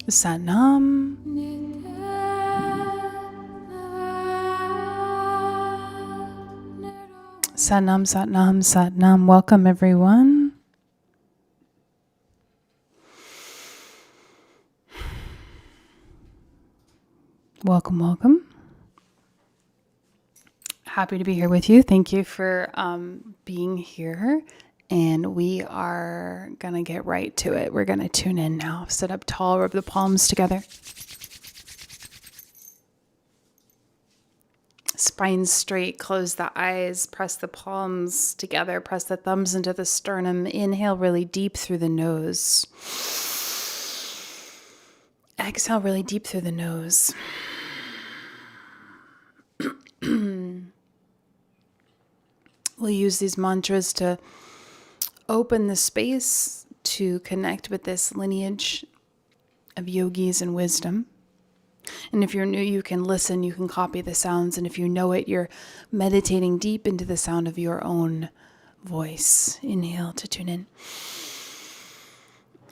Satnam. Satnam, Satnam, Satnam. Welcome, everyone. Welcome, welcome. Happy to be here with you. Thank you for being here. And we are going to get right to it. We're going to tune in now. Sit up tall, rub the palms together. Spine straight, close the eyes, press the palms together, press the thumbs into the sternum. Inhale really deep through the nose. Exhale really deep through the nose. We'll use these mantras to open the space to connect with this lineage of yogis and wisdom. And if you're new, you can listen, you can copy the sounds. And if you know it, you're meditating deep into the sound of your own voice. Inhale to tune in.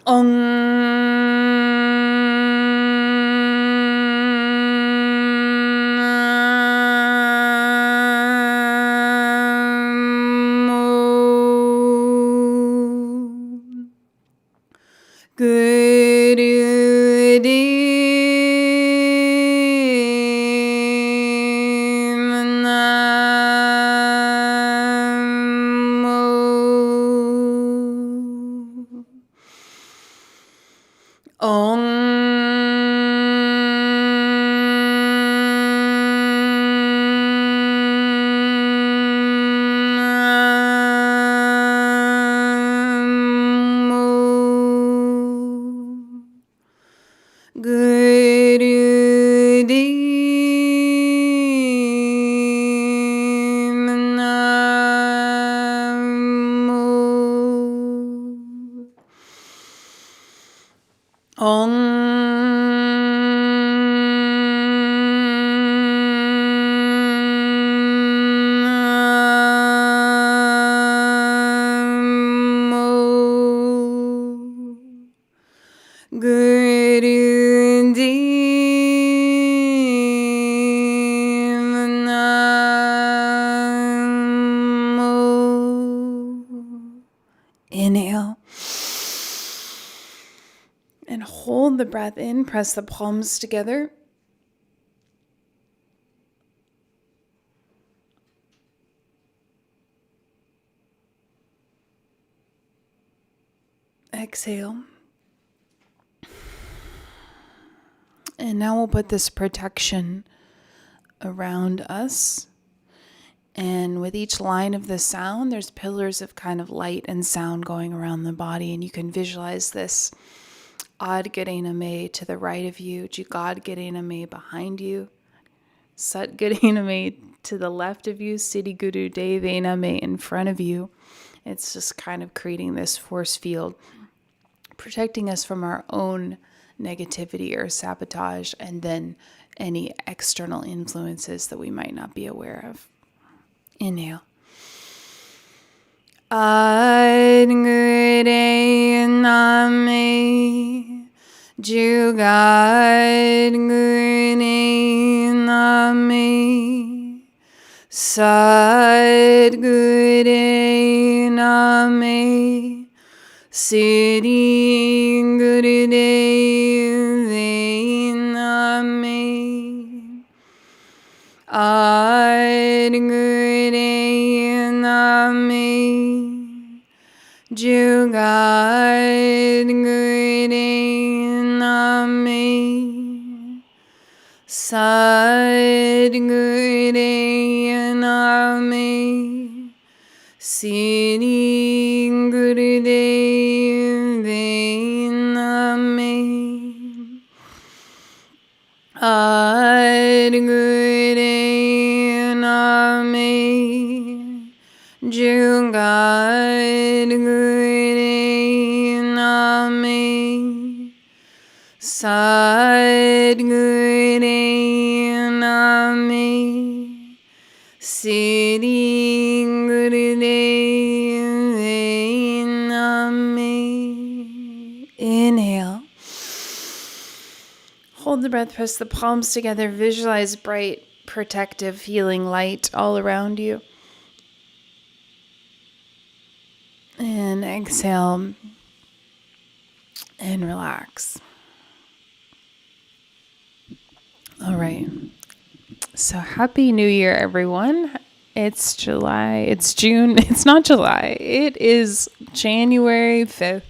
Om. Inhale. And hold the breath in. Press the palms together. Exhale. And now we'll put this protection around us. And with each line of the sound, there's pillars of kind of light and sound going around the body. And you can visualize this. Ad Garena Me to the right of you, Jugad Garena Me behind you, Sat Garena Me to the left of you, Siddhi Guru Devena Me in front of you. It's just kind of creating this force field, protecting us from our own negativity or sabotage, and then any external influences that we might not be aware of. Inhale. Ad Garena Me, Jugad Garena Me, Sat Garena Me, Siddhi Guru Devena Me, Ad Garena Me, Jugad Garena Me, Sat Garena Me, Siddhi Guru Devena Me, Ad Garena Me, Jugad Garena Me, Sat Garena Me, Siddhi Guru Devena Me. Inhale. Hold the breath, press the palms together, visualize bright, protective, healing light all around you. And exhale and relax. All right. So happy New Year, everyone. It's July. It's June. It's not July. It is January 5th,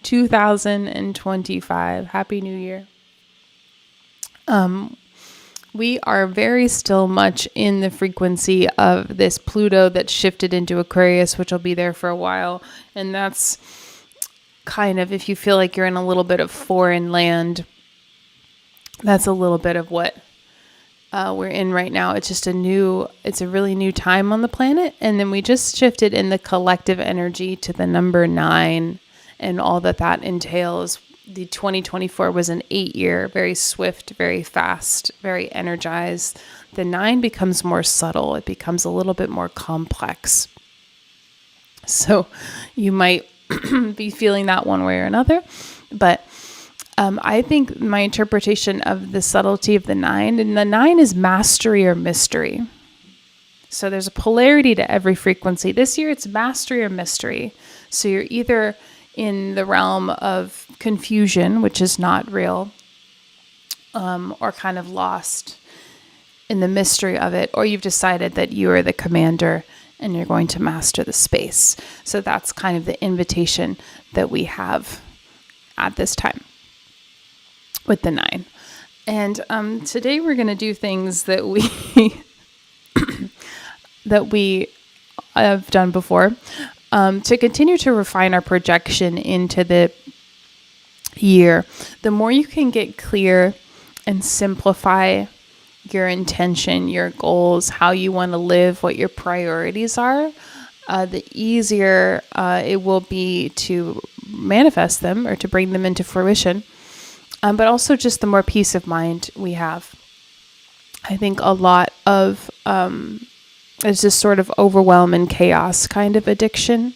2025. Happy New Year. We are very still much in the frequency of this Pluto that shifted into Aquarius, which will be there for a while. And that's kind of, if you feel like you're in a little bit of foreign land, that's a little bit of what we're in right now. It's just it's a really new time on the planet. And then we just shifted in the collective energy to the number 9 and all that entails. The 2024 was an 8-year, very swift, very fast, very energized. The 9 becomes more subtle. It becomes a little bit more complex. So you might be feeling that one way or another. But I think my interpretation of the subtlety of the 9, and the 9 is mastery or mystery. So there's a polarity to every frequency. This year it's mastery or mystery. So you're either in the realm of confusion, which is not real, or kind of lost in the mystery of it, or you've decided that you are the commander and you're going to master the space. So that's kind of the invitation that we have at this time with the 9. And today we're going to do things that we that we have done before. To continue to refine our projection into the year, the more you can get clear and simplify your intention, your goals, how you want to live, what your priorities are, the easier it will be to manifest them or to bring them into fruition. But also just the more peace of mind we have. I think a lot of it's this sort of overwhelm and chaos kind of addiction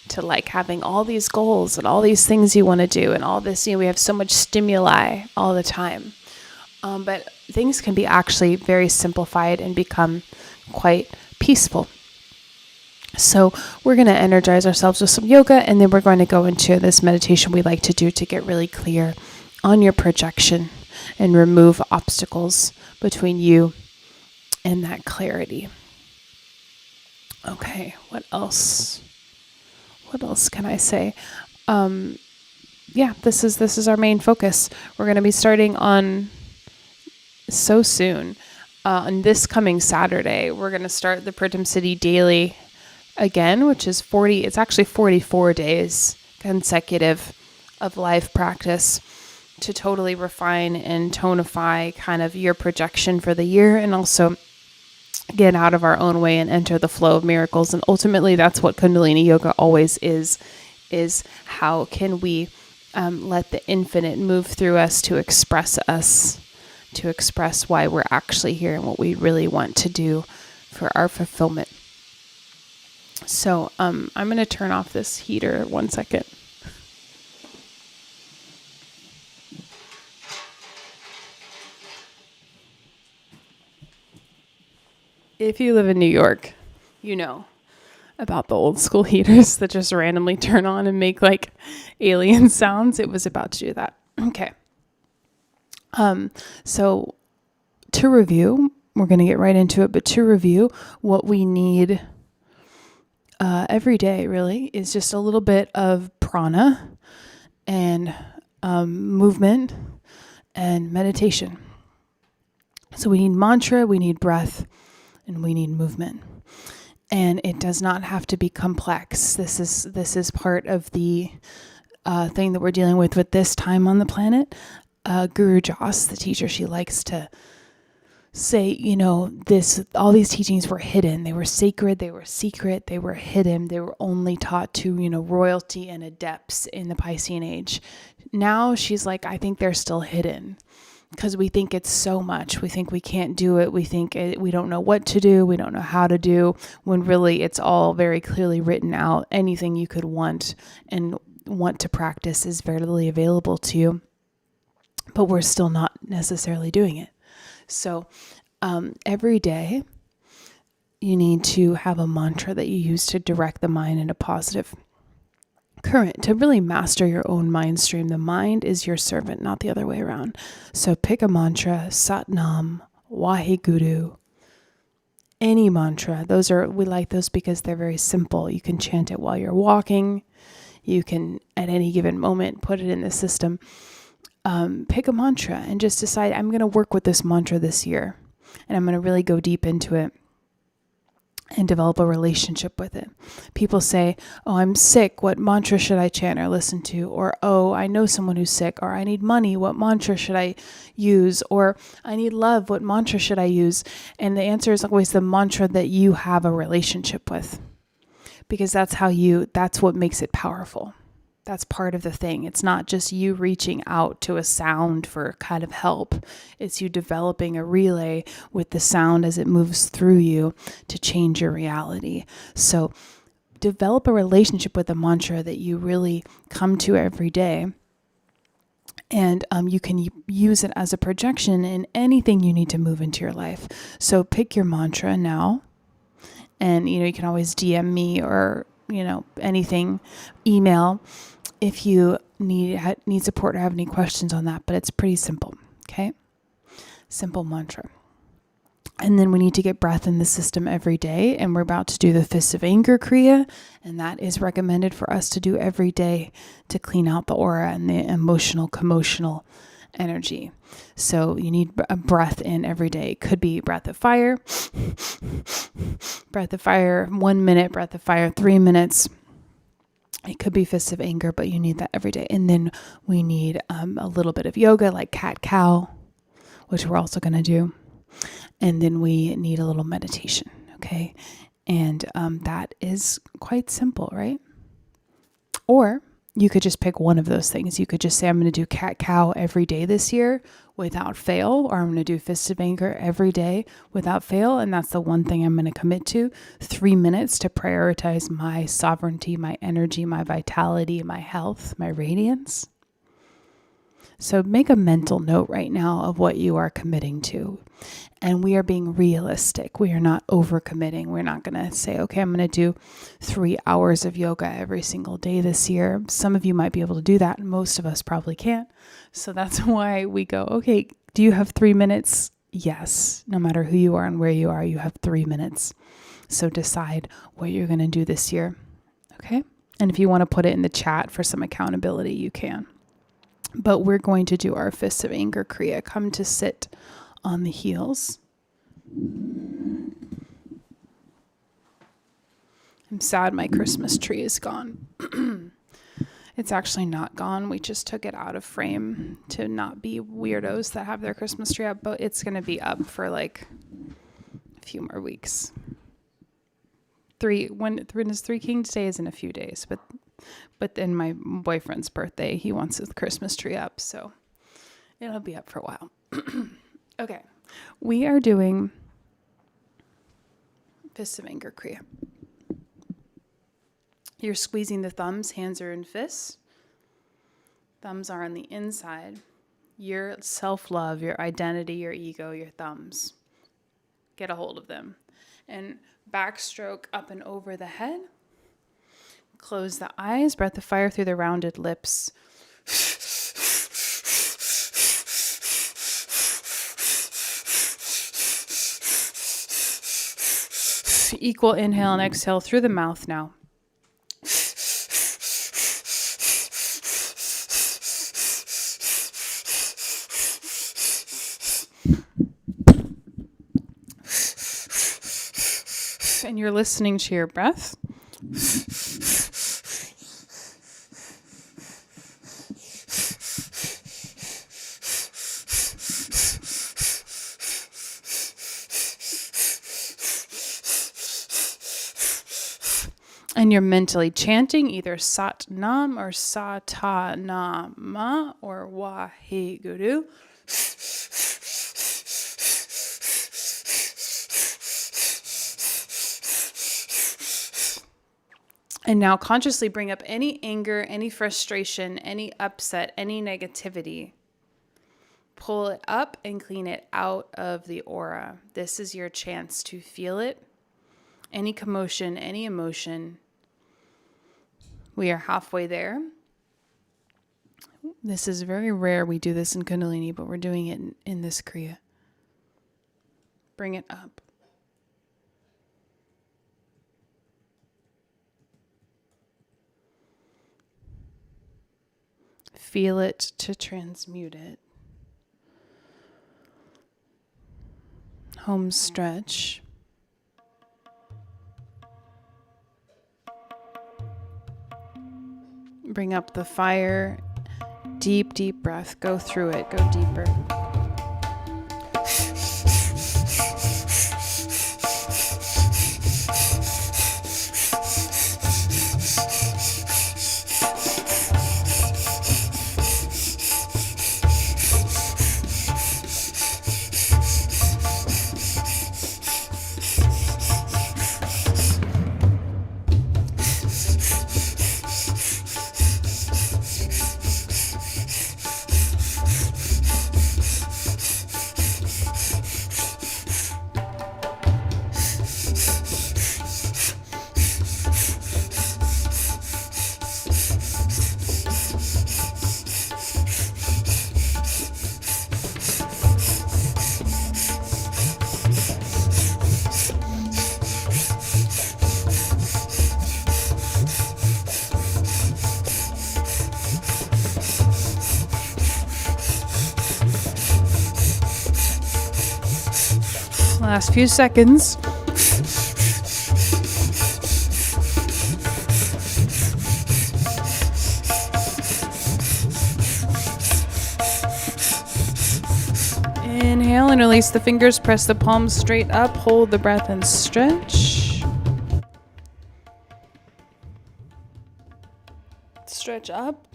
to like having all these goals and all these things you want to do and all this, we have so much stimuli all the time. But things can be actually very simplified and become quite peaceful. So we're going to energize ourselves with some yoga, and then we're going to go into this meditation we like to do to get really clear on your projection and remove obstacles between you and that clarity. Okay, what else? What else can I say? This is our main focus. We're going to be starting on so soon. On this coming Saturday, we're going to start the Pritam City Daily again, which is 44 days consecutive of live practice to totally refine and tonify kind of your projection for the year, and also get out of our own way and enter the flow of miracles. And ultimately, that's what Kundalini Yoga always is how can we let the infinite move through us to express why we're actually here and what we really want to do for our fulfillment. So I'm going to turn off this heater 1 second. If you live in New York, you know about the old school heaters that just randomly turn on and make like alien sounds. It was about to do that. Okay. So to review, we're going to get right into it, but to review, what we need every day really is just a little bit of prana and movement and meditation. So we need mantra, we need breath, and we need movement. And it does not have to be complex. This is part of the thing that we're dealing with this time on the planet. Guru Joss, the teacher, she likes to say, all these teachings were hidden. They were sacred, they were secret, they were hidden. They were only taught to, royalty and adepts in the Piscean age. Now she's like, I think they're still hidden. Because we think it's so much. We think we can't do it. We think we don't know what to do. We don't know how to do, when really it's all very clearly written out. Anything you could want and want to practice is readily available to you. but we're still not necessarily doing it. So every day you need to have a mantra that you use to direct the mind in a positive current, to really master your own mind stream. The mind is your servant, not the other way around. So pick a mantra: Sat Nam, Waheguru, any mantra. We like those because they're very simple. You can chant it while you're walking. You can, at any given moment, put it in the system. Pick a mantra and just decide, I'm going to work with this mantra this year. And I'm going to really go deep into it and develop a relationship with it. People say, oh, I'm sick. What mantra should I chant or listen to? Or, oh, I know someone who's sick. Or, I need money. What mantra should I use? Or, I need love. What mantra should I use? And the answer is always the mantra that you have a relationship with. Because that's what makes it powerful. That's part of the thing. It's not just you reaching out to a sound for kind of help. It's you developing a relay with the sound as it moves through you to change your reality. So develop a relationship with the mantra that you really come to every day. And you can use it as a projection in anything you need to move into your life. So pick your mantra now. And, you can always DM me or, anything, email if you need support or have any questions on that. But it's pretty simple, okay? Simple mantra. And then we need to get breath in the system every day. And we're about to do the Fists of Anger Kriya. And that is recommended for us to do every day to clean out the aura and the emotional, commotional energy. So you need a breath in every day. It could be breath of fire, 1 minute, breath of fire, 3 minutes. It could be Fists of Anger, but you need that every day. And then we need a little bit of yoga, like cat-cow, which we're also going to do. And then we need a little meditation, okay? And that is quite simple, right? Or you could just pick one of those things. You could just say, I'm going to do cat-cow every day this year without fail, or I'm going to do Fists of Anger every day without fail. And that's the one thing I'm going to commit to. 3 minutes to prioritize my sovereignty, my energy, my vitality, my health, my radiance. So make a mental note right now of what you are committing to. And we are being realistic. We are not overcommitting. We're not going to say, okay, I'm going to do 3 hours of yoga every single day this year. Some of you might be able to do that. Most of us probably can't. So that's why we go, okay, do you have 3 minutes? Yes. No matter who you are and where you are, you have 3 minutes. So decide what you're going to do this year. Okay? And if you want to put it in the chat for some accountability, you can. But we're going to do our Fists of Anger Kriya. Come to sit on the heels. I'm sad my Christmas tree is gone. It's actually not gone. We just took it out of frame to not be weirdos that have their Christmas tree up, but it's going to be up for like a few more weeks. When is Three Kings Day is in a few days, but then my boyfriend's birthday, he wants his Christmas tree up, so it'll be up for a while. Okay, we are doing Fists of Anger Kriya. You're squeezing the thumbs, hands are in fists. Thumbs are on the inside. Your self-love, your identity, your ego, your thumbs. Get a hold of them. And backstroke up and over the head. Close the eyes, breath of fire through the rounded lips. Equal inhale and exhale through the mouth now. And you're listening to your breath. And you're mentally chanting either Sat Nam or Sata Nama or Waheguru. And now consciously bring up any anger, any frustration, any upset, any negativity pull it up and clean it out of the aura. This is your chance to feel it. Any commotion, any emotion. We are halfway there. This is very rare. We do this in Kundalini, but we're doing it in this Kriya. Bring it up. Feel it to transmute it. Home stretch. Bring up the fire. Deep, deep breath. Go through it. Go deeper. Last few seconds. Inhale and release the fingers. Press the palms straight up. Hold the breath and stretch. Stretch up.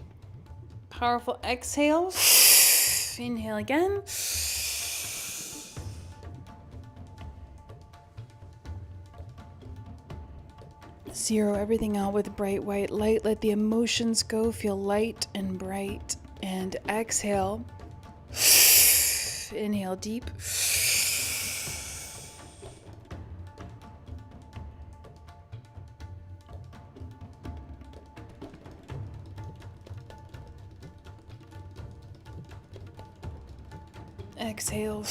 Powerful exhale. Inhale again. Zero everything out with bright white light. Let the emotions go. Feel light and bright. And exhale. Inhale deep. Exhale.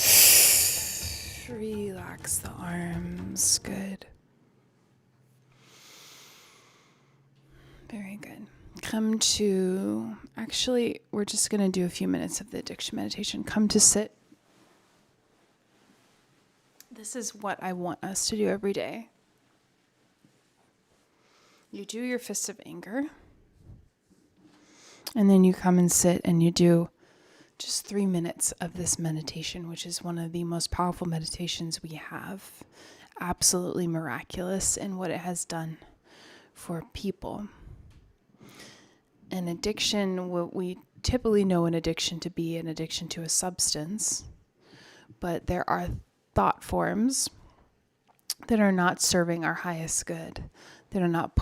Relax the arms. Good. Very good. Come to, actually, we're just going to do a few minutes of the addiction meditation. Come to sit. This is what I want us to do every day. You do your fists of anger, and then you come and sit and you do just 3 minutes of this meditation, which is one of the most powerful meditations we have. Absolutely miraculous in what it has done for people. An addiction, what we typically know an addiction to be, an addiction to a substance, but there are thought forms that are not serving our highest good, that are not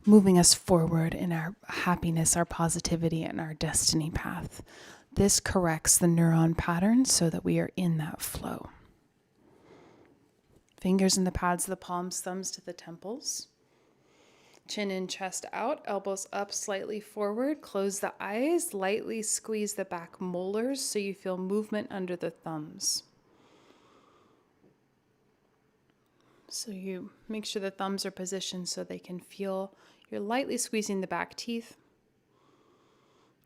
moving us forward in our happiness, our positivity, and our destiny path. This corrects the neuron pattern so that we are in that flow. Fingers in the pads of the palms, thumbs to the temples. Chin in, chest out, elbows up, slightly forward. Close the eyes, lightly squeeze the back molars so you feel movement under the thumbs. So you make sure the thumbs are positioned so they can feel. You're lightly squeezing the back teeth.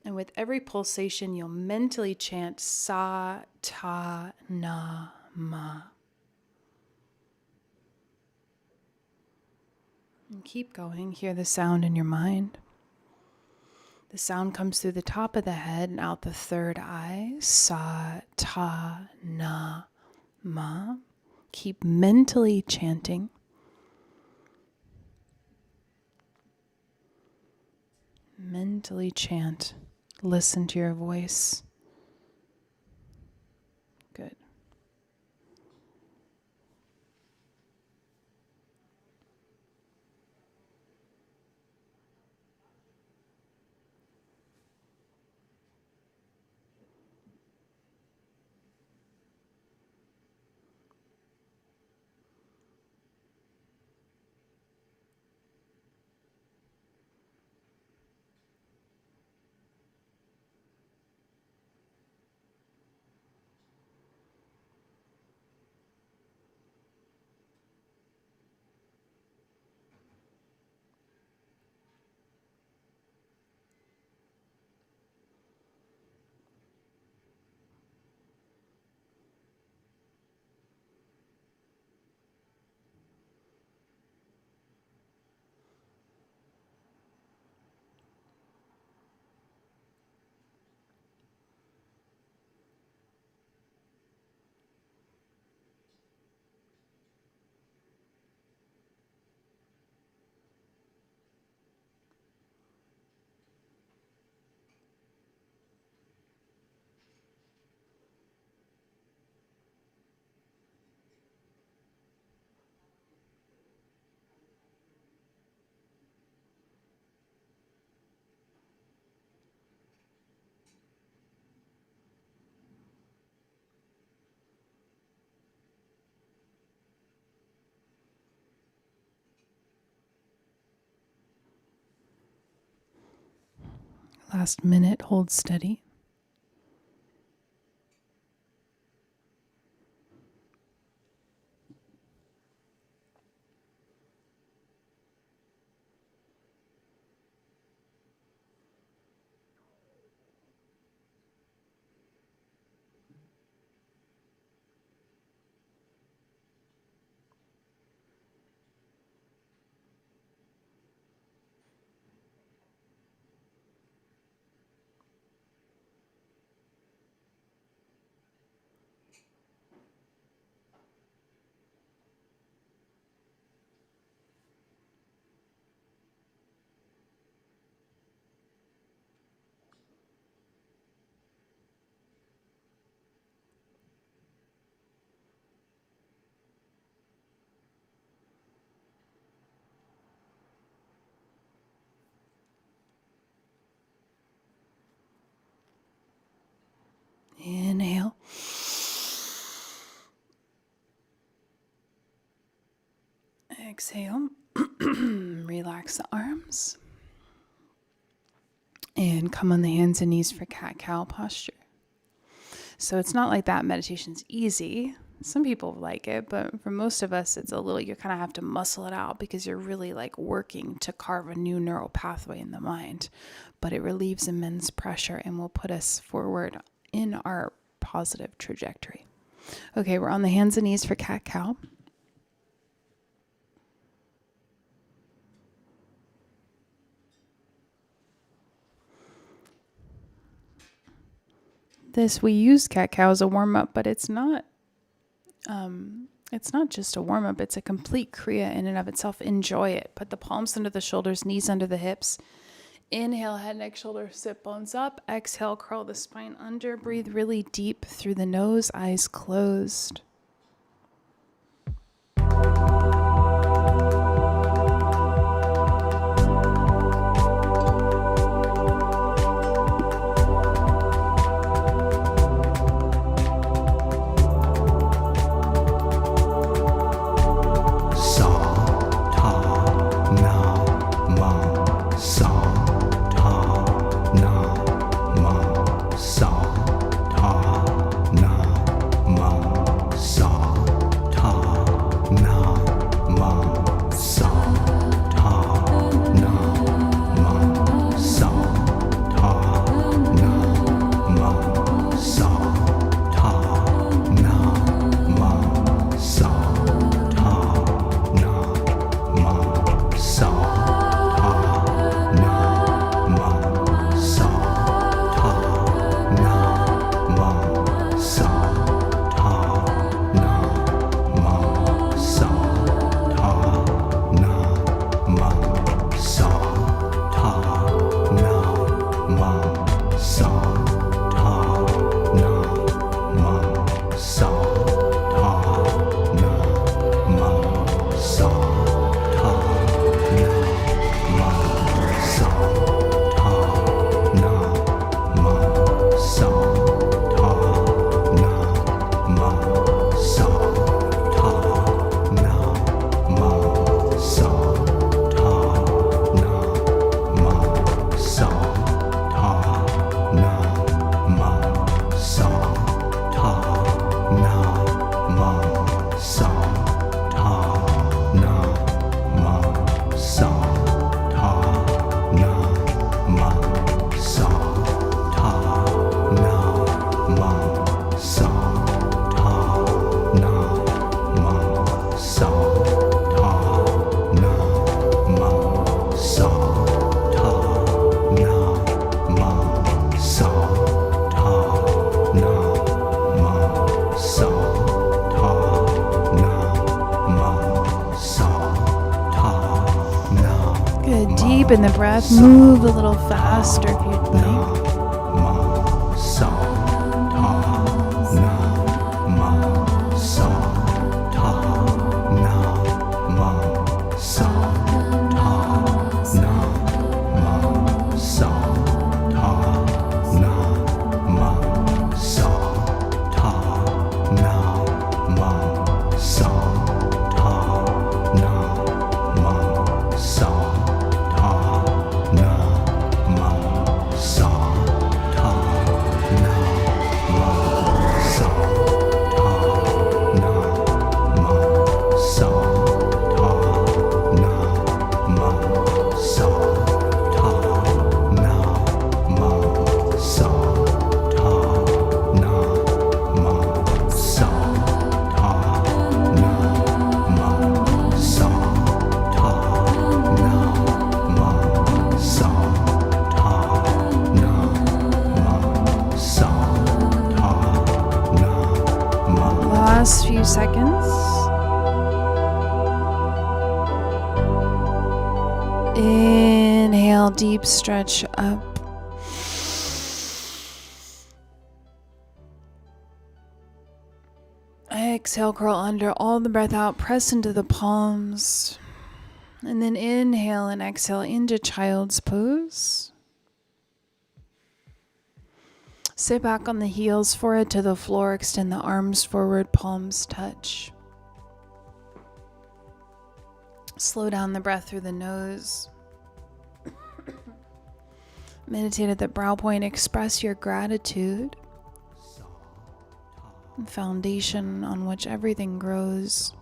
And with every pulsation, you'll mentally chant Sa, Ta, Na, Ma. And keep going. Hear the sound in your mind. The sound comes through the top of the head and out the third eye. Sa, Ta, Na, Ma. Keep mentally chanting. Mentally chant. Listen to your voice. Good. last minute, hold steady. Inhale. Exhale. Relax the arms. And come on the hands and knees for cat-cow posture. So it's not like that meditation's easy. Some people like it, but for most of us, it's a little, you kind of have to muscle it out because you're really like working to carve a new neural pathway in the mind. But it relieves immense pressure and will put us forward in our positive trajectory. Okay, we're on the hands and knees for cat-cow. We use cat-cow as a warm-up, but it's not just a warm-up. It's a complete kriya in and of itself. Enjoy it. Put the palms under the shoulders, knees under the hips. Inhale, head, neck, shoulder, sit bones up. Exhale, curl the spine under. Breathe really deep through the nose, eyes closed. Deepen the breath, move a little faster if you'd like. last few seconds. Inhale, deep stretch up. Exhale, curl under, all the breath out, press into the palms. And then inhale and exhale into child's pose. Sit back on the heels, forehead to the floor, extend the arms forward, palms touch. Slow down the breath through the nose. Meditate at the brow point, express your gratitude. Foundation on which everything grows.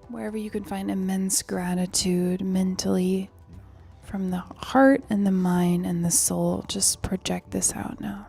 Wherever you can find immense gratitude mentally, from the heart and the mind and the soul, just project this out now.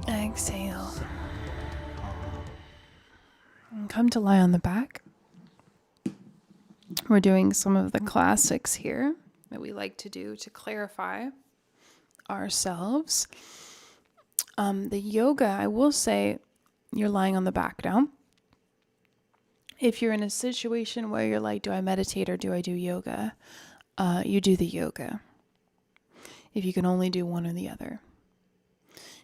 Exhale. And come to lie on the back. We're doing some of the classics here that we like to do to clarify ourselves. The yoga, I will say, you're lying on the back now. If you're in a situation where you're like, do I meditate or do I do yoga? You do the yoga. If you can only do one or the other.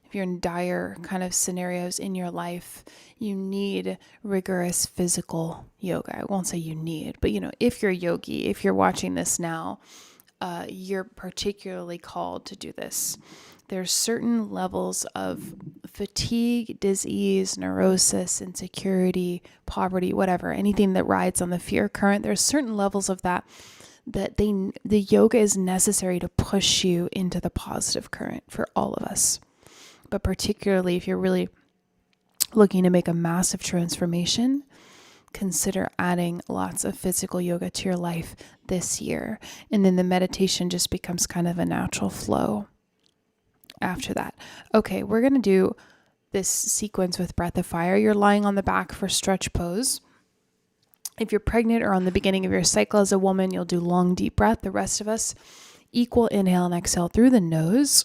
If you're in dire kind of scenarios in your life, you need rigorous physical yoga. I won't say you need, but if you're a yogi, if you're watching this now, you're particularly called to do this. There's certain levels of fatigue, disease, neurosis, insecurity, poverty, whatever, anything that rides on the fear current. There's certain levels of that the yoga is necessary to push you into the positive current for all of us. But particularly if you're really looking to make a massive transformation, consider adding lots of physical yoga to your life this year. And then the meditation just becomes kind of a natural flow after that. Okay, we're going to do this sequence with breath of fire. You're lying on the back for stretch pose. If you're pregnant or on the beginning of your cycle as a woman, you'll do long, deep breath. The rest of us, equal inhale and exhale through the nose.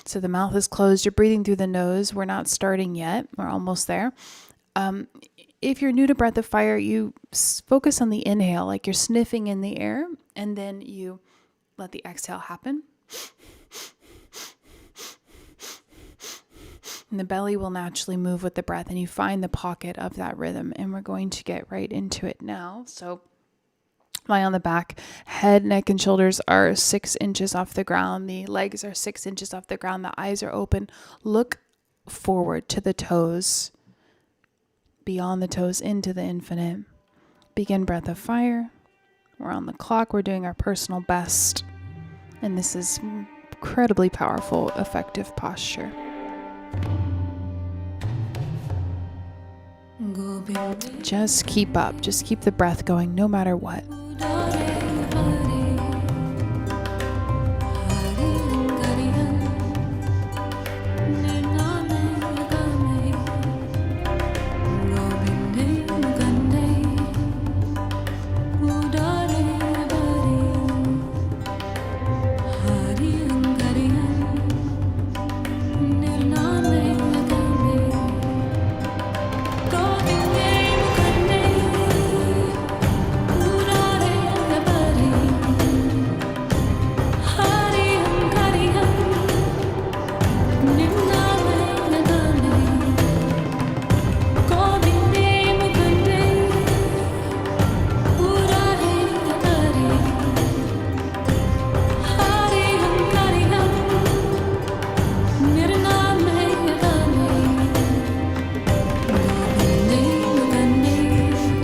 So the mouth is closed. You're breathing through the nose. We're not starting yet. We're almost there. If you're new to breath of fire, you focus on the inhale, like you're sniffing in the air, and then you let the exhale happen. And the belly will naturally move with the breath, and you find the pocket of that rhythm. And we're going to get right into it now. So lie on the back. Head, neck, and shoulders are 6 inches off the ground. The legs are 6 inches off the ground. The eyes are open. Look forward to the toes, beyond the toes, into the infinite. Begin breath of fire. We're on the clock. We're doing our personal best. And this is incredibly powerful, effective posture. Just keep up. Just keep the breath going no matter what.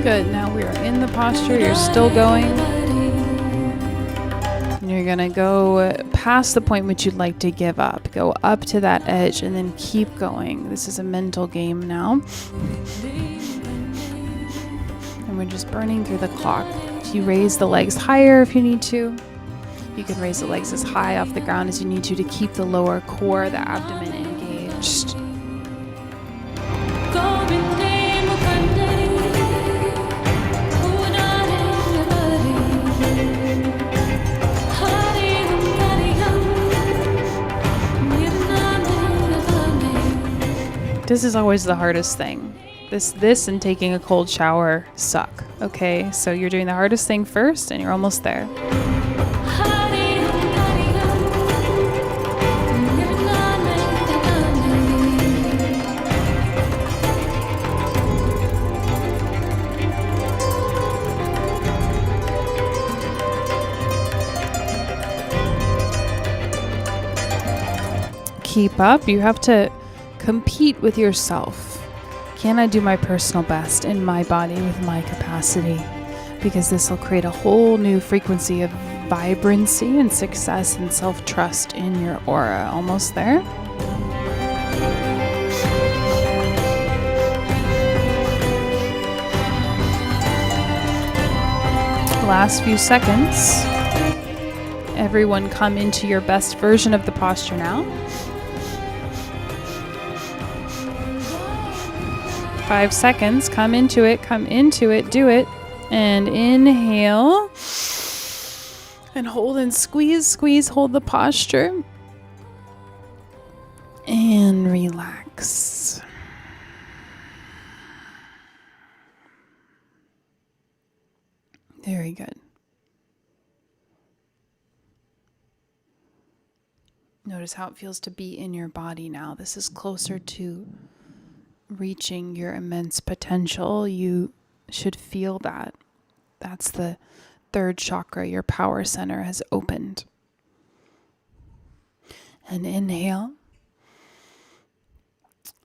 Good. Now we are in the posture. You're still going. And you're going to go past the point which you'd like to give up. Go up to that edge and then keep going. This is a mental game now. And we're just burning through the clock. You raise the legs higher if you need to. You can raise the legs as high off the ground as you need to keep the lower core, the abdomen engaged. This is always the hardest thing. This and taking a cold shower suck. Okay, so you're doing the hardest thing first and you're almost there. Keep up. You have to compete with yourself. Can I do my personal best in my body with my capacity? Because this will create a whole new frequency of vibrancy and success and self-trust in your aura. Almost there. Last few seconds. Everyone come into your best version of the posture now. 5 seconds. Come into it, do it. And inhale. And hold and squeeze, hold the posture. And relax. Very good. Notice how it feels to be in your body now. This is closer to reaching your immense potential. You should feel that. That's the third chakra. Your power center has opened. And inhale.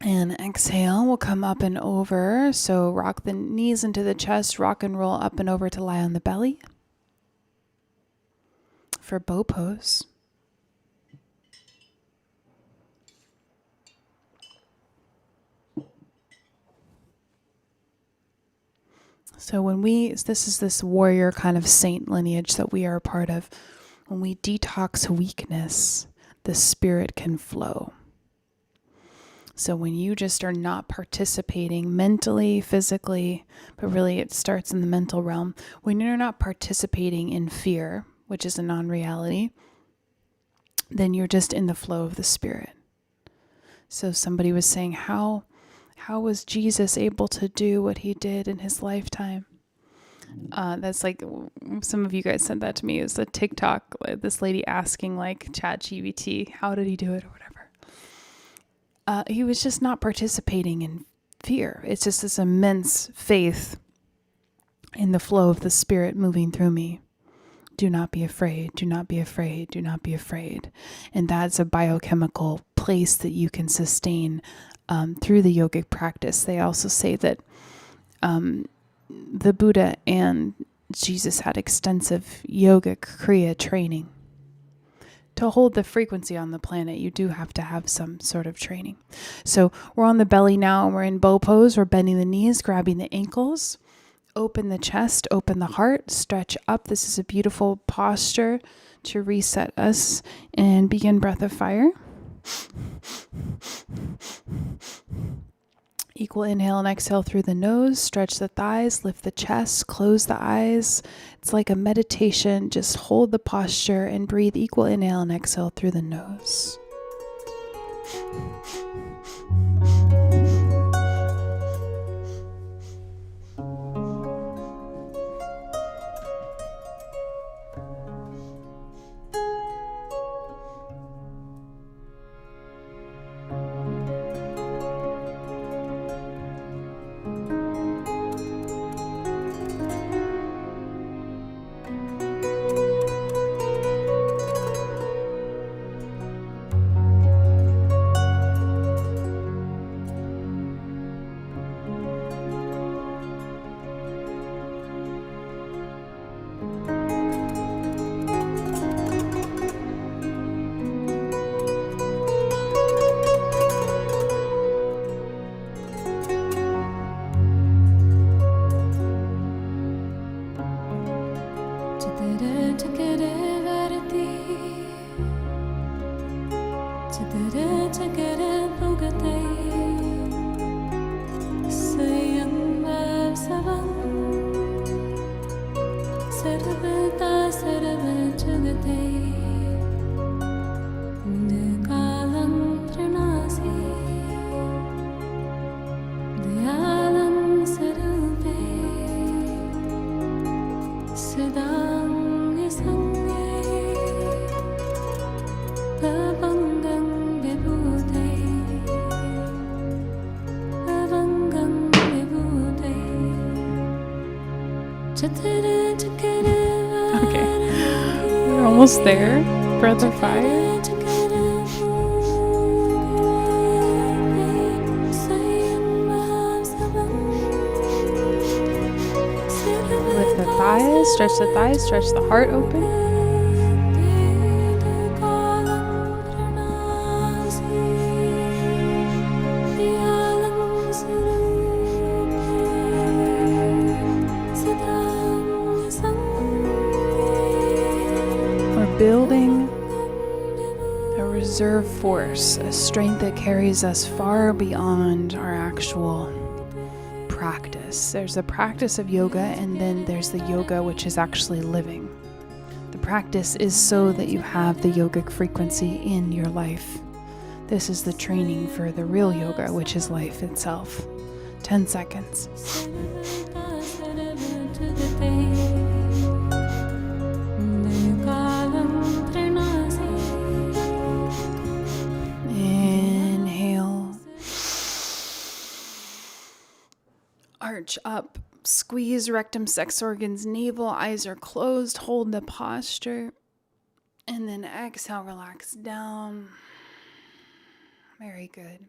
And exhale. We'll come up and over. So rock the knees into the chest. Rock and roll up and over to lie on the belly. For bow pose. So this is this warrior kind of saint lineage that we are a part of. When we detox weakness, the spirit can flow. So when you just are not participating mentally, physically, but really it starts in the mental realm. When you're not participating in fear, which is a non-reality, then you're just in the flow of the spirit. So somebody was saying, how was Jesus able to do what he did in his lifetime? That's like, some of you guys sent that to me. It was a TikTok, this lady asking like ChatGPT, how did he do it or whatever. He was just not participating in fear. It's just this immense faith in the flow of the spirit moving through me. Do not be afraid. Do not be afraid. Do not be afraid. And that's a biochemical place that you can sustain through the yogic practice. They also say that the Buddha and Jesus had extensive yoga kriya training. To hold the frequency on the planet, you do have to have some sort of training. So we're on the belly now and we're in bow pose. We're bending the knees, grabbing the ankles, open the chest, open the heart, stretch up. This is a beautiful posture to reset us and begin breath of fire. Equal inhale and exhale through the nose. Stretch the thighs, lift the chest, close the eyes. It's like a meditation. Just hold the posture and breathe equal inhale and exhale through the nose. Okay, we're almost there. Breath of fire. Lift the thighs, stretch the heart open. We're building a reserve force, a strength that carries us far beyond our actual practice. There's the practice of yoga, and then there's the yoga which is actually living. The practice is so that you have the yogic frequency in your life. This is the training for the real yoga, which is life itself. 10 seconds. Arch up, squeeze rectum, sex organs, navel, eyes are closed, hold the posture, and then exhale, relax down. Very good.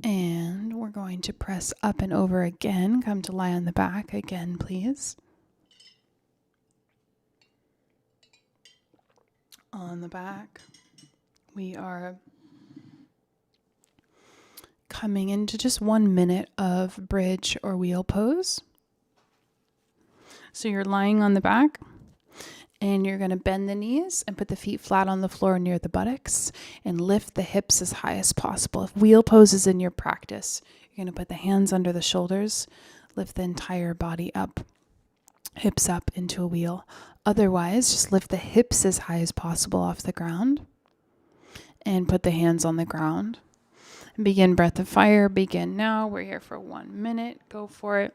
And we're going to press up and over again. Come to lie on the back again, please. On the back, we are coming into just 1 minute of bridge or wheel pose. So you're lying on the back and you're going to bend the knees and put the feet flat on the floor near the buttocks and lift the hips as high as possible. If wheel pose is in your practice, you're going to put the hands under the shoulders, lift the entire body up, hips up into a wheel. Otherwise, just lift the hips as high as possible off the ground and put the hands on the ground. Begin breath of fire. Begin now. We're here for 1 minute. Go for it.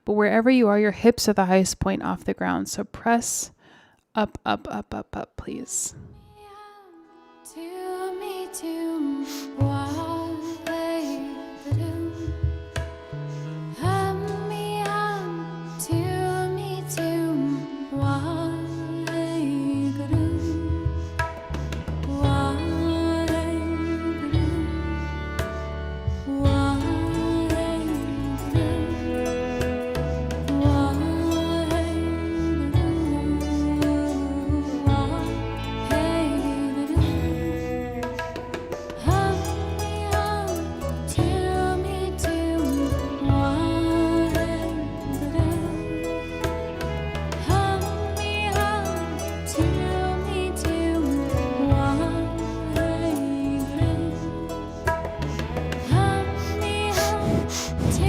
But wherever you are, your hips are the highest point off the ground. So press up, up, up, up, up, please.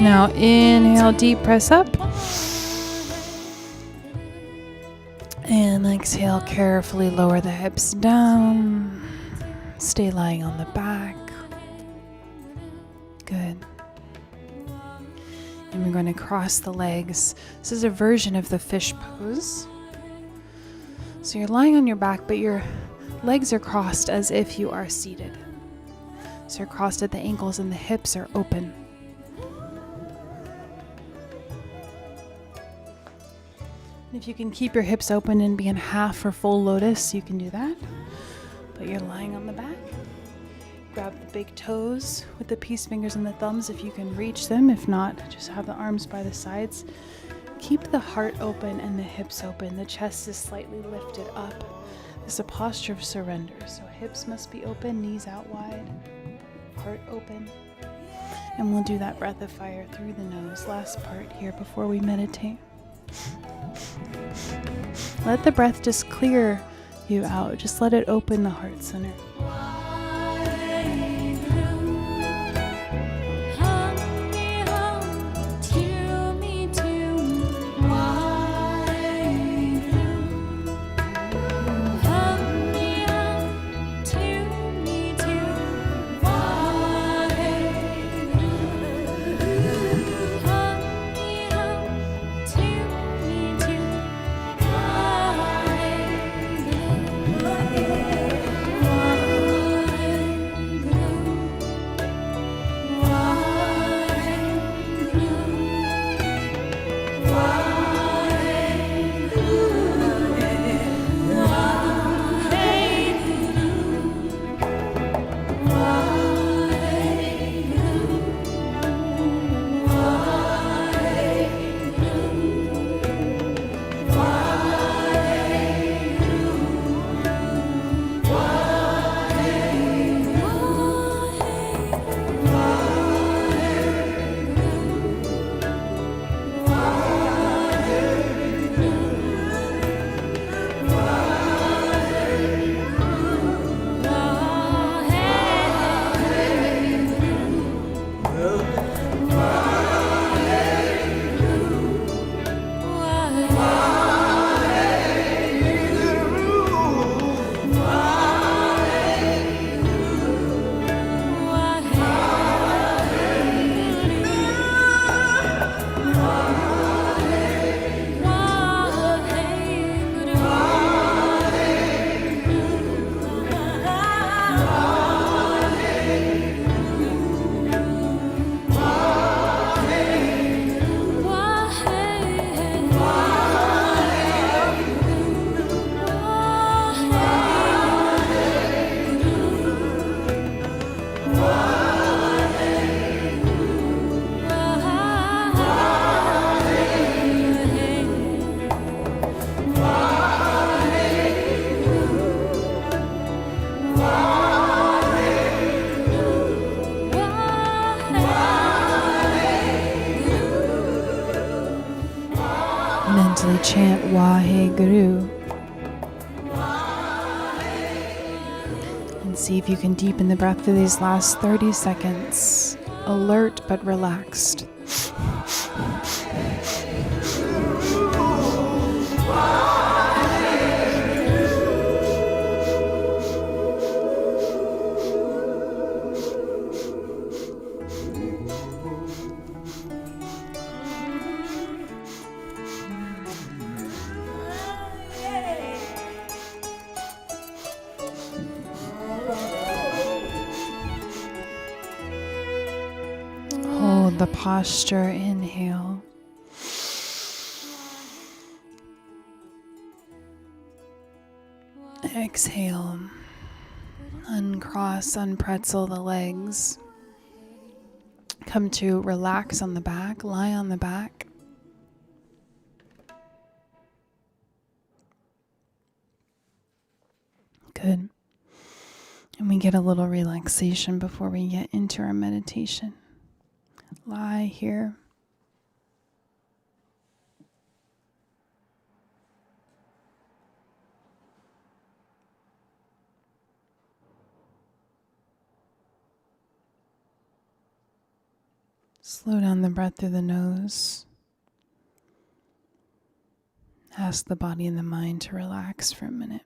Now inhale, deep, press up. And exhale, carefully lower the hips down. Stay lying on the back. Good. And we're going to cross the legs. This is a version of the fish pose. So you're lying on your back, but your legs are crossed as if you are seated. So you're crossed at the ankles and the hips are open. If you can keep your hips open and be in half or full lotus, you can do that. But you're lying on the back. Grab the big toes with the peace fingers and the thumbs if you can reach them. If not, just have the arms by the sides. Keep the heart open and the hips open. The chest is slightly lifted up. This is a posture of surrender. So hips must be open, knees out wide, heart open. And we'll do that breath of fire through the nose. Last part here before we meditate. Let the breath just clear you out. Just let it open the heart center. Mentally chant Waheguru and see if you can deepen the breath for these last 30 seconds. Alert but relaxed. Hold the posture, inhale. Exhale. Uncross, unpretzel the legs. Come to relax on the back, lie on the back. Good. And we get a little relaxation before we get into our meditation. Lie here. Slow down the breath through the nose. Ask the body and the mind to relax for a minute.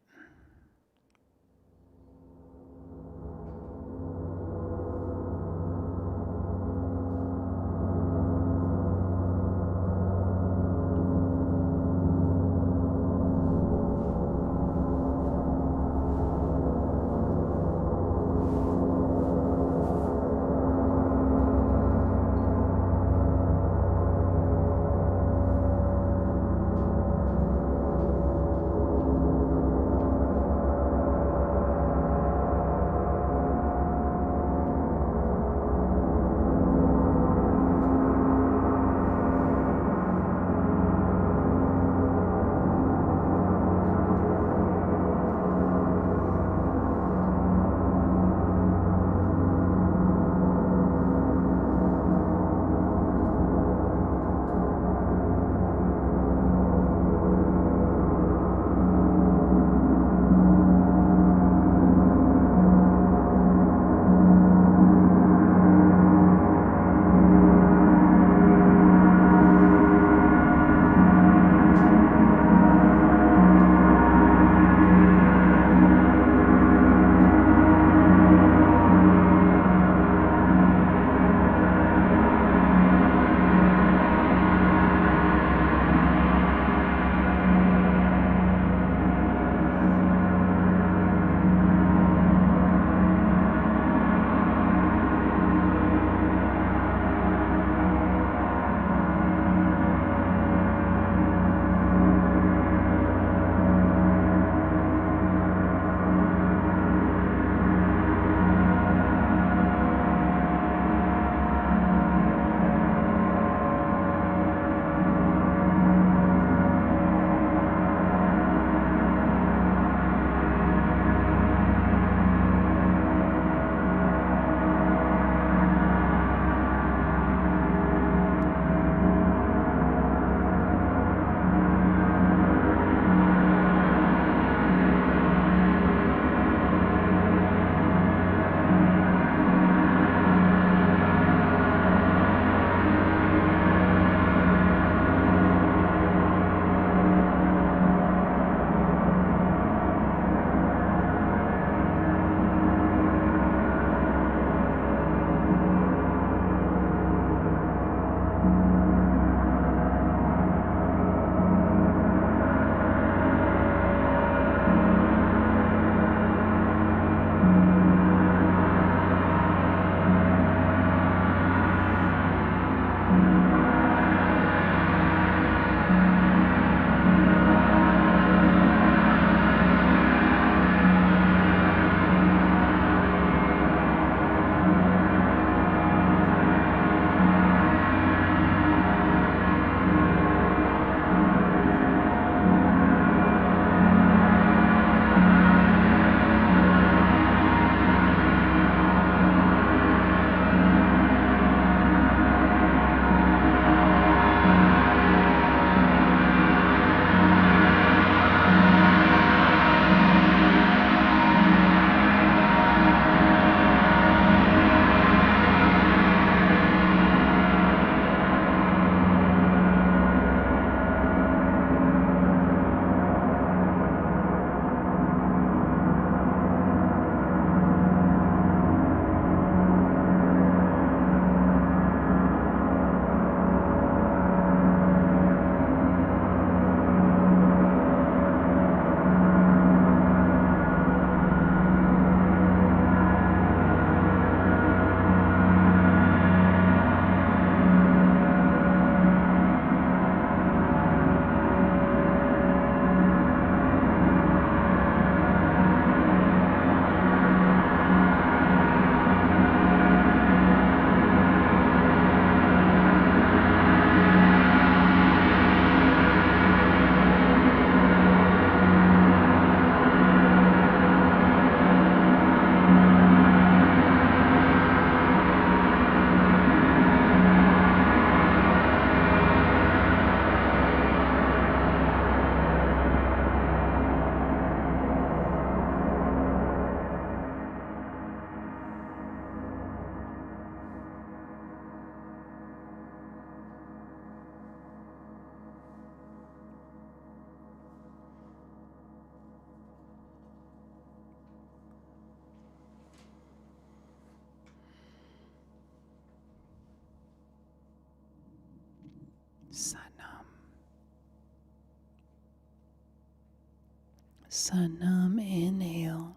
Sanam, inhale.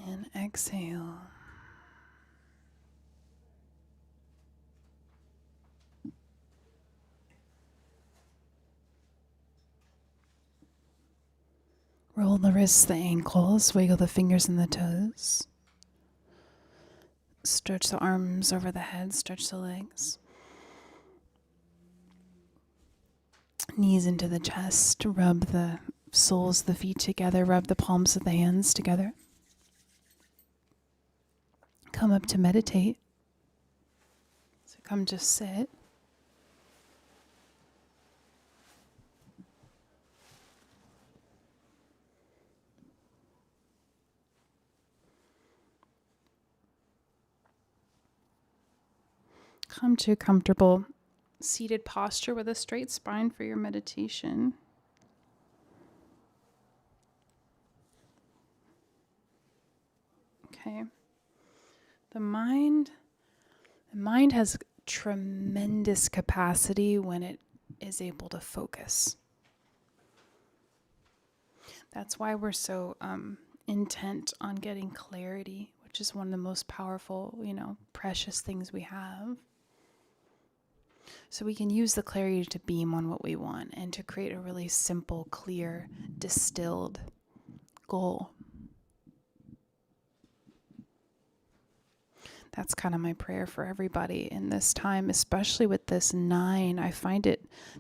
And exhale. Roll the wrists, the ankles, wiggle the fingers and the toes. Stretch the arms over the head, stretch the legs. Knees into the chest, rub the soles of the feet together, rub the palms of the hands together. Come up to meditate. So come just sit. Come to a comfortable seated posture with a straight spine for your meditation. Okay. The mind has tremendous capacity when it is able to focus. That's why we're so intent on getting clarity, which is one of the most powerful, precious things we have. So we can use the clarity to beam on what we want and to create a really simple, clear, distilled goal. That's kind of my prayer for everybody in this time, especially with this 9. I find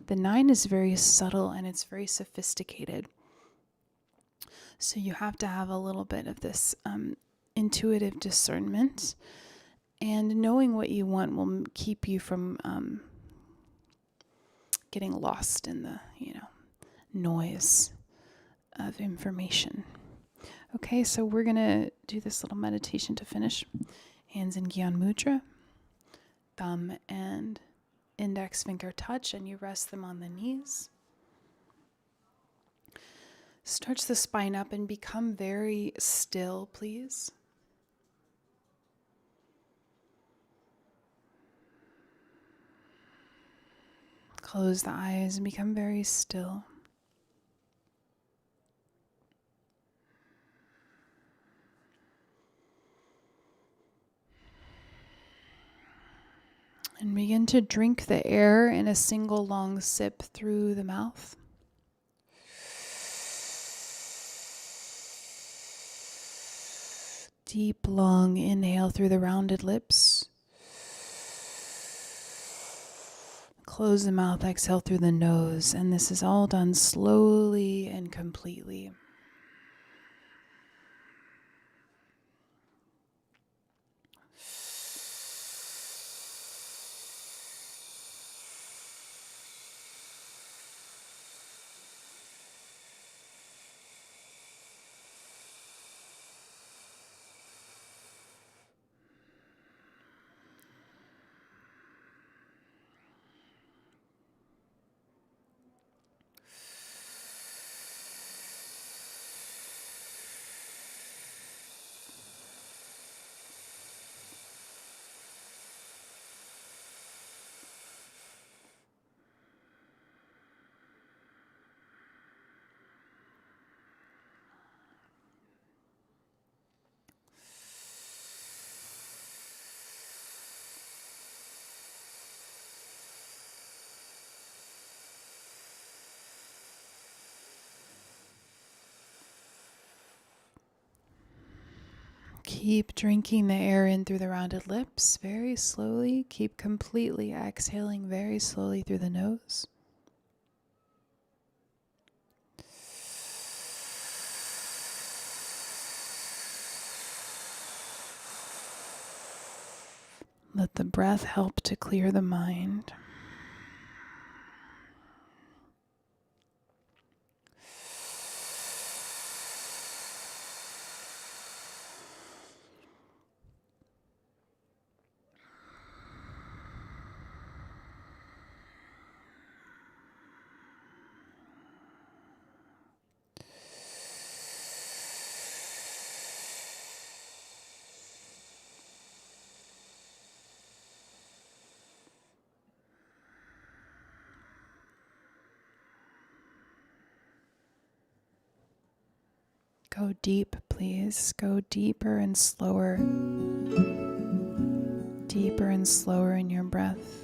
the 9 is very subtle and it's very sophisticated. So you have to have a little bit of this intuitive discernment, and knowing what you want will keep you from getting lost in the, noise of information. Okay, so we're going to do this little meditation to finish. Hands in Gyan Mudra, thumb and index finger touch, and you rest them on the knees. Stretch the spine up and become very still, please. Close the eyes and become very still. And begin to drink the air in a single long sip through the mouth. Deep, long inhale through the rounded lips. Close the mouth, exhale through the nose, and this is all done slowly and completely. Keep drinking the air in through the rounded lips very slowly. Keep completely exhaling very slowly through the nose. Let the breath help to clear the mind. Go deep, please. Go deeper and slower. Deeper and slower in your breath.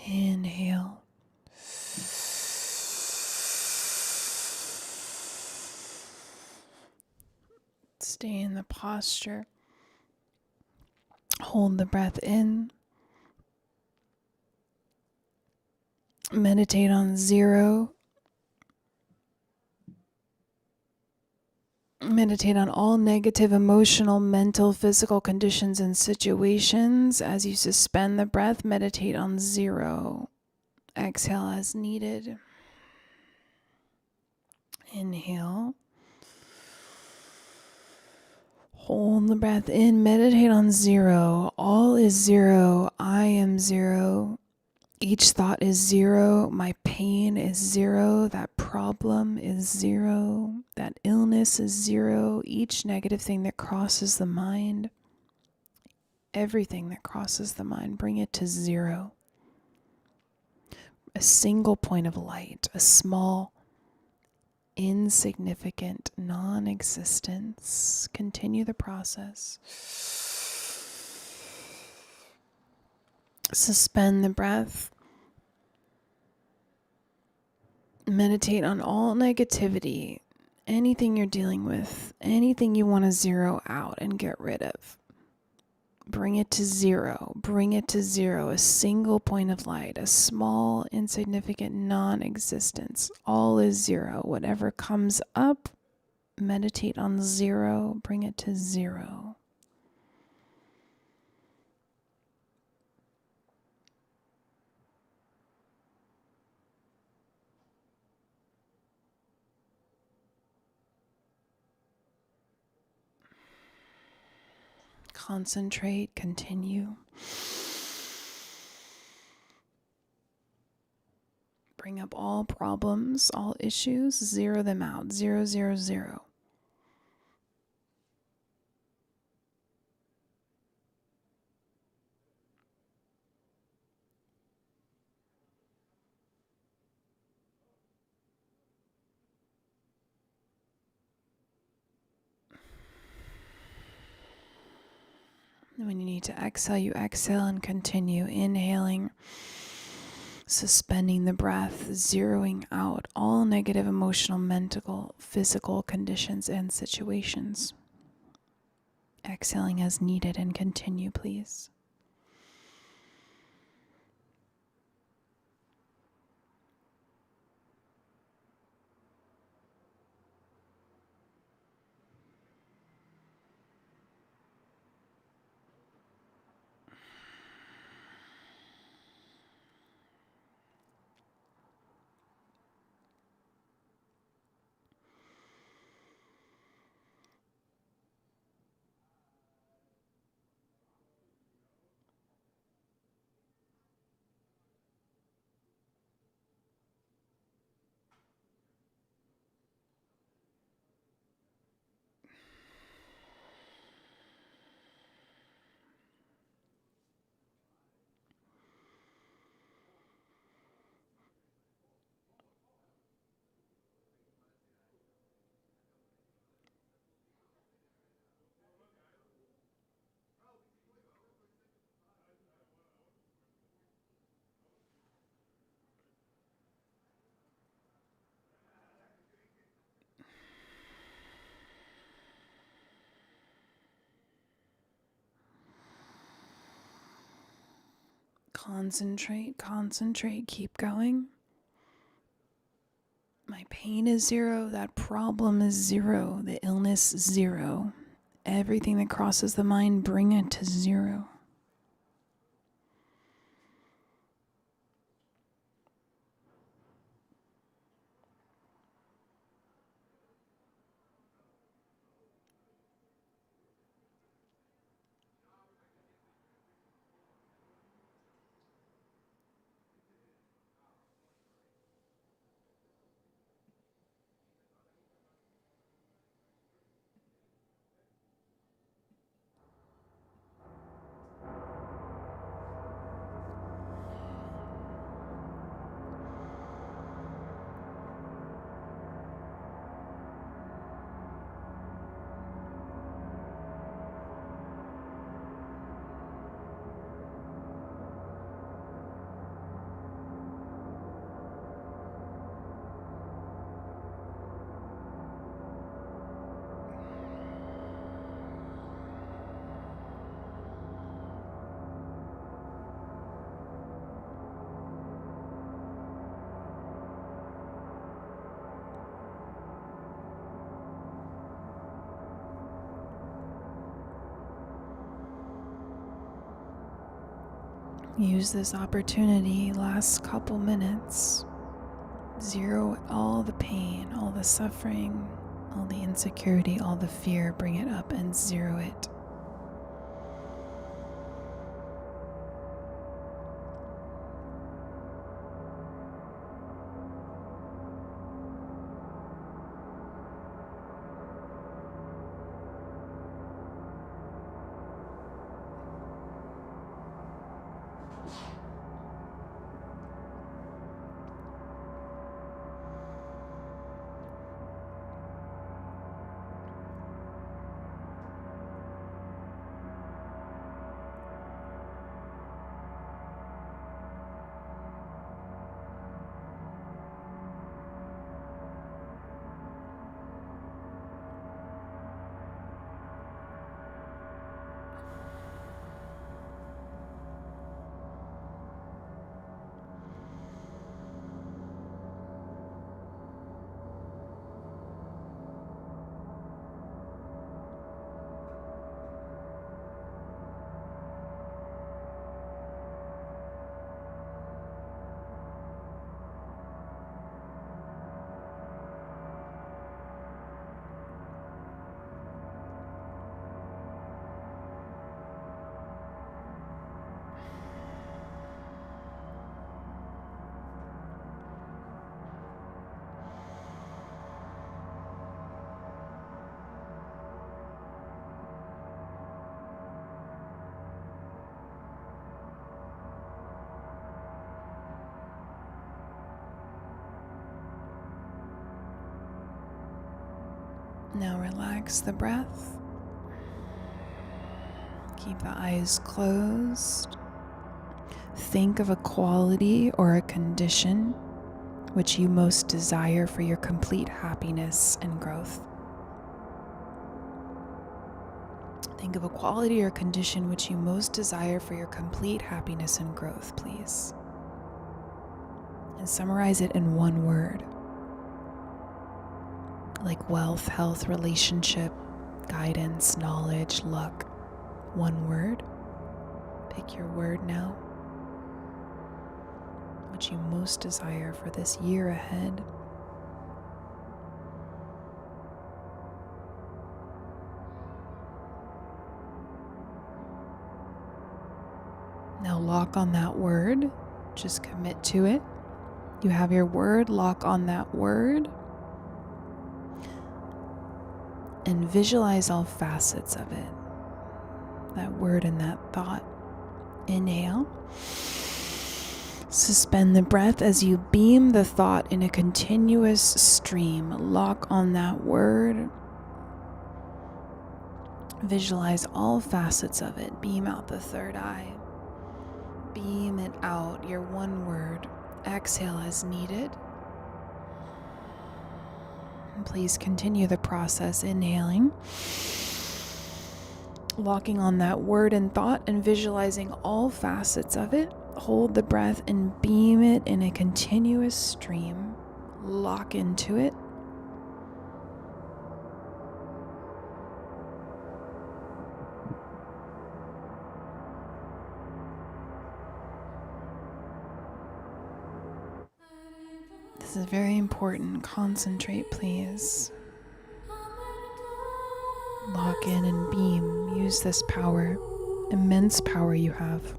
Inhale. Stay in the posture. Hold the breath in. Meditate on 0. Meditate on all negative emotional, mental, physical conditions and situations. As you suspend the breath, meditate on 0. Exhale as needed. Inhale. Hold the breath in. Meditate on 0. All is 0. I am 0. Each thought is 0. My pain is 0. That problem is 0. That illness is 0. Each negative thing that crosses the mind, everything that crosses the mind, bring it to 0. A single point of light, a small, insignificant non-existence. Continue the process. Suspend the breath. Meditate on all negativity, anything you're dealing with, anything you want to 0 out and get rid of. Bring it to 0. Bring it to 0. A single point of light, a small, insignificant non-existence. All is 0. Whatever comes up, meditate on 0. Bring it to 0. Concentrate, continue. Bring up all problems, all issues, 0 them out. 0, 0, 0. And when you need to exhale, you exhale and continue inhaling, suspending the breath, zeroing out all negative emotional, mental, physical conditions and situations. Exhaling as needed and continue, please. Concentrate, concentrate, keep going. My pain is 0, that problem is 0, the illness 0. Everything that crosses the mind, bring it to 0. Use this opportunity, last couple minutes, zero all the pain, all the suffering, all the insecurity, all the fear, bring it up and zero it. Now relax the breath. Keep the eyes closed. Think of a quality or a condition which you most desire for your complete happiness and growth. Think of a quality or condition which you most desire for your complete happiness and growth, please. And summarize it in one word. Like wealth, health, relationship, guidance, knowledge, luck. One word. Pick your word now. What you most desire for this year ahead. Now lock on that word. Just commit to it. You have your word, lock on that word. And visualize all facets of it. That word and that thought. Inhale. Suspend the breath as you beam the thought in a continuous stream. Lock on that word. Visualize all facets of it. Beam out the third eye. Beam it out, your one word. Exhale as needed. And please continue the process, inhaling. Locking on that word and thought and visualizing all facets of it. Hold the breath and beam it in a continuous stream. Lock into it. This is very important. Concentrate, please. Lock in and beam. Use this power, immense power you have.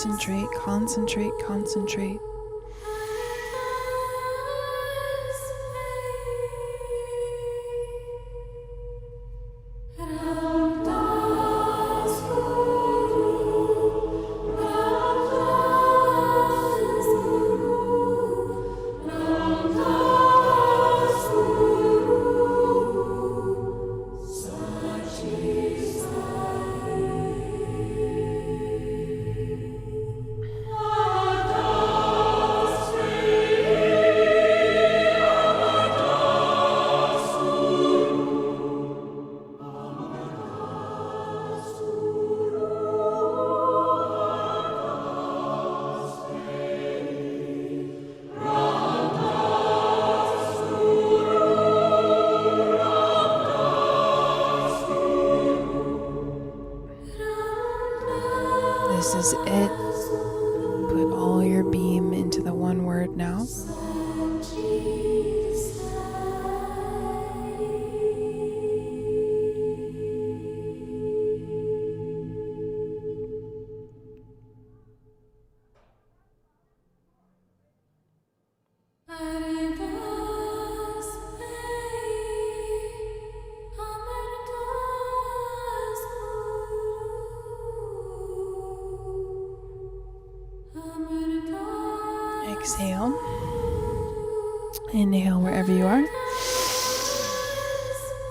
Concentrate, concentrate, concentrate. This is it. Put all your beam into the one word now. Exhale. Inhale wherever you are.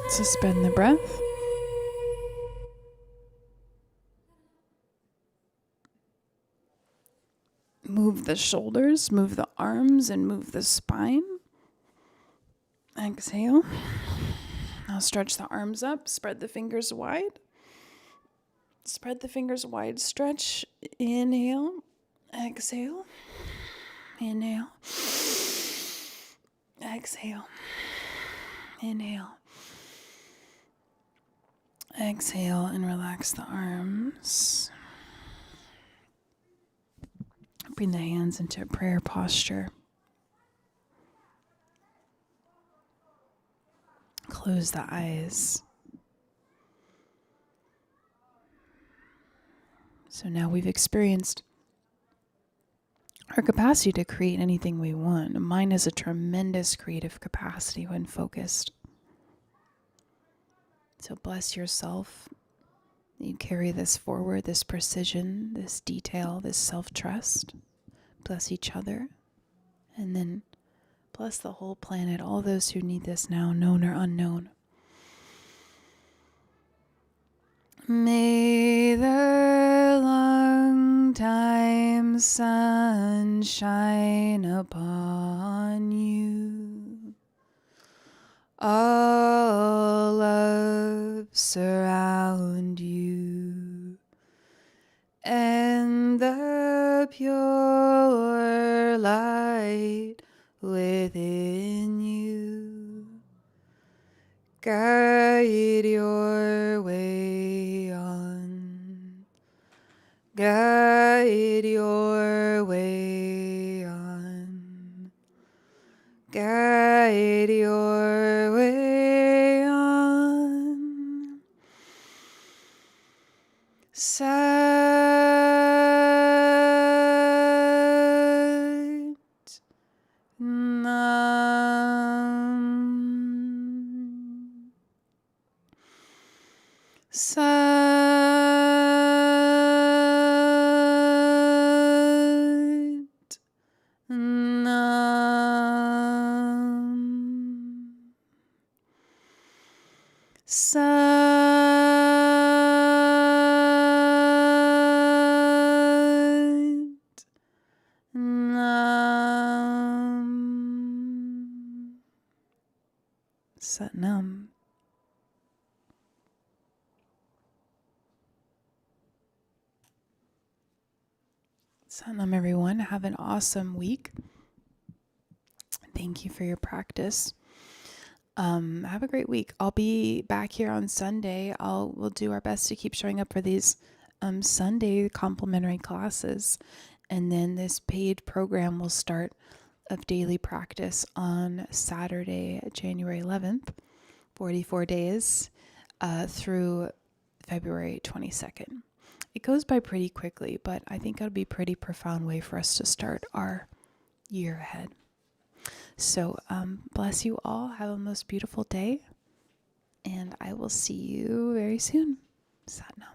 Suspend the breath. Move the shoulders, move the arms, and move the spine. Exhale. Now stretch the arms up, spread the fingers wide. Spread the fingers wide, stretch. Inhale. Exhale. Inhale. Exhale. Inhale. Exhale and relax the arms. Bring the hands into a prayer posture. Close the eyes. So now we've experienced our capacity to create anything we want. Mind has a tremendous creative capacity when focused. So bless yourself. You carry this forward, this precision, this detail, this self-trust. Bless each other. And then bless the whole planet, all those who need this now, known or unknown. May the long time sun shine upon you. All love surround you. And the pure light within you guide your way on. Guide your way on. Guide your way on. Sat Nam. Sat Nam. Sat Nam. Sat Nam. Sat Nam, everyone. Have an awesome week. Thank you for your practice. Have a great week. I'll be back here on Sunday. We'll do our best to keep showing up for these Sunday complimentary classes. And then this paid program will start of daily practice on Saturday, January 11th, 44 days through February 22nd. It goes by pretty quickly, but I think it'll be a pretty profound way for us to start our year ahead. So bless you all. Have a most beautiful day. And I will see you very soon. Sat Nam.